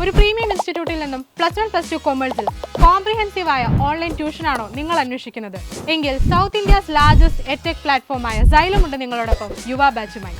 ഒരു പ്രീമിയം ഇൻസ്റ്റിറ്റ്യൂട്ടിൽ നിന്നും +1 +2 കൊമേഴ്സിൽ കോംപ്രിഹെൻസീവ് ആയ ഓൺലൈൻ ട്യൂഷനാണോ നിങ്ങൾ അന്വേഷിക്കുന്നത്? എങ്കിൽ സൗത്ത് ഇന്ത്യസ് ലാർജസ്റ്റ് എഡ്ടെക് പ്ലാറ്റ്ഫോമായ Xylem ഉണ്ട് നിങ്ങളോടൊപ്പം യുവ ബാച്ചുമായി.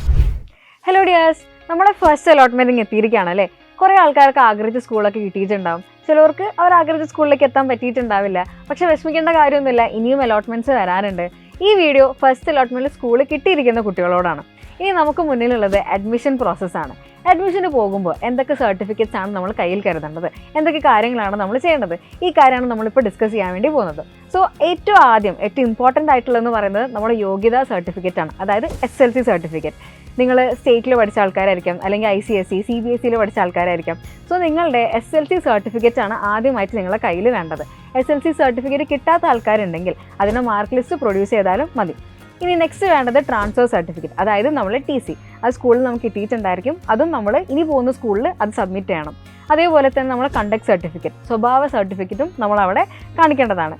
ഹലോ ഡിയേഴ്സ്, നമ്മുടെ ഫസ്റ്റ് അലോട്ട്മെന്റിങ് എത്തിയിരിക്കുകയാണ് അല്ലേ. കുറേ ആൾക്കാർക്ക് ആഗ്രഹിച്ച സ്കൂളൊക്കെ കിട്ടിയിട്ടുണ്ടാവും. ചിലവർക്ക് അവർ ആഗ്രഹിച്ച സ്കൂളിലേക്ക് എത്താൻ പറ്റിയിട്ടുണ്ടാവില്ല. പക്ഷെ വിഷമിക്കേണ്ട കാര്യമൊന്നുമില്ല, ഇനിയും അലോട്ട്മെന്റ്സ് വരാനുണ്ട്. ഈ വീഡിയോ ഫസ്റ്റ് അലോട്ട്മെന്റിൽ സ്കൂളിൽ കിട്ടിയിരിക്കുന്ന കുട്ടികളോടാണ്. ഇനി നമുക്ക് മുന്നിലുള്ളത് അഡ്മിഷൻ പ്രോസസ്സാണ്. അഡ്മിഷന് പോകുമ്പോൾ എന്തൊക്കെ സർട്ടിഫിക്കറ്റ്സ് ആണ് നമ്മൾ കയ്യിൽ കരുതേണ്ടത്, എന്തൊക്കെ കാര്യങ്ങളാണ് നമ്മൾ ചെയ്യേണ്ടത്, ഈ കാര്യമാണ് നമ്മളിപ്പോൾ ഡിസ്കസ് ചെയ്യാൻ വേണ്ടി പോകുന്നത്. സോ ഏറ്റവും ഇമ്പോർട്ടൻ്റ് ആയിട്ടുള്ളതെന്ന് പറയുന്നത് നമ്മുടെ യോഗ്യതാ സർട്ടിഫിക്കറ്റ് ആണ്. അതായത് SLC സർട്ടിഫിക്കറ്റ്. നിങ്ങൾ സ്റ്റേറ്റിൽ പഠിച്ച ആൾക്കാരായിരിക്കാം, അല്ലെങ്കിൽ ICSE CBSEയിൽ പഠിച്ച ആൾക്കാരായിരിക്കാം. സോ നിങ്ങളുടെ SLC സർട്ടിഫിക്കറ്റ് ആണ് ആദ്യമായിട്ട് നിങ്ങളുടെ കയ്യിൽ വേണ്ടത്. SLC സർട്ടിഫിക്കറ്റ് കിട്ടാത്ത ആൾക്കാരുണ്ടെങ്കിൽ അതിൻ്റെ മാർക്ക് ലിസ്റ്റ് പ്രൊഡ്യൂസ് ചെയ്താലും മതി. ഇനി നെക്സ്റ്റ് വേണ്ടത് ട്രാൻസ്ഫർ സർട്ടിഫിക്കറ്റ്, അതായത് നമ്മൾ TC. അത് സ്കൂളിൽ നമുക്ക് കിട്ടിയിട്ടുണ്ടായിരിക്കും. അതും നമ്മൾ ഇനി പോകുന്ന സ്കൂളിൽ അത് സബ്മിറ്റ് ചെയ്യണം. അതേപോലെ തന്നെ നമ്മൾ കണ്ടക്ട് സർട്ടിഫിക്കറ്റ്, സ്വഭാവ സർട്ടിഫിക്കറ്റും നമ്മളവിടെ കാണിക്കേണ്ടതാണ്.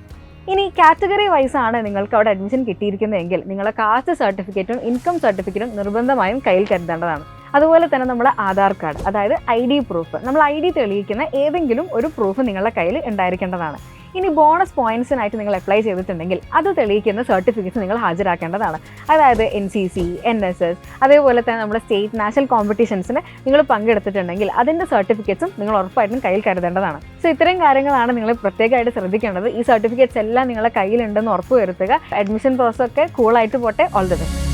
ഇനി കാറ്റഗറി വൈസ് ആണ് നിങ്ങൾക്ക് അവിടെ അഡ്മിഷൻ കിട്ടിയിരിക്കുന്നതെങ്കിൽ നിങ്ങളുടെ കാസ്റ്റ് സർട്ടിഫിക്കറ്റും ഇൻകം സർട്ടിഫിക്കറ്റും നിർബന്ധമായും കയ്യിൽ കരുതേണ്ടതാണ്. അതുപോലെ തന്നെ നമ്മുടെ ആധാർ കാർഡ്, അതായത് ID പ്രൂഫ്, നമ്മൾ ID തെളിയിക്കുന്ന ഏതെങ്കിലും ഒരു പ്രൂഫ് നിങ്ങളുടെ കയ്യിൽ ഉണ്ടായിരിക്കേണ്ടതാണ്. ഇനി ബോണസ് പോയിന്റ്സിനായിട്ട് നിങ്ങൾ അപ്ലൈ ചെയ്തിട്ടുണ്ടെങ്കിൽ അത് തെളിയിക്കുന്ന സർട്ടിഫിക്കറ്റ്സ് നിങ്ങൾ ഹാജരാക്കേണ്ടതാണ്. അതായത് NCC, NSS, അതേപോലെ തന്നെ നമ്മുടെ സ്റ്റേറ്റ് നാഷണൽ കോമ്പറ്റീഷൻസിന് നിങ്ങൾ പങ്കെടുത്തിട്ടുണ്ടെങ്കിൽ അതിൻ്റെ സർട്ടിഫിക്കറ്റ്സും നിങ്ങൾ ഉറപ്പായിട്ടും കയ്യിൽ കരുതേണ്ടതാണ്. സോ ഇത്രയും കാര്യങ്ങളാണ് നിങ്ങൾ പ്രത്യേകമായിട്ട് ശ്രദ്ധിക്കേണ്ടത്. ഈ സർട്ടിഫിക്കറ്റ്സ് എല്ലാം നിങ്ങളുടെ കയ്യിലുണ്ടെന്ന് ഉറപ്പ് വരുത്തുക. അഡ്മിഷൻ പ്രോസസ് ഒക്കെ കൂളായിട്ട് പോട്ടെ. All the best.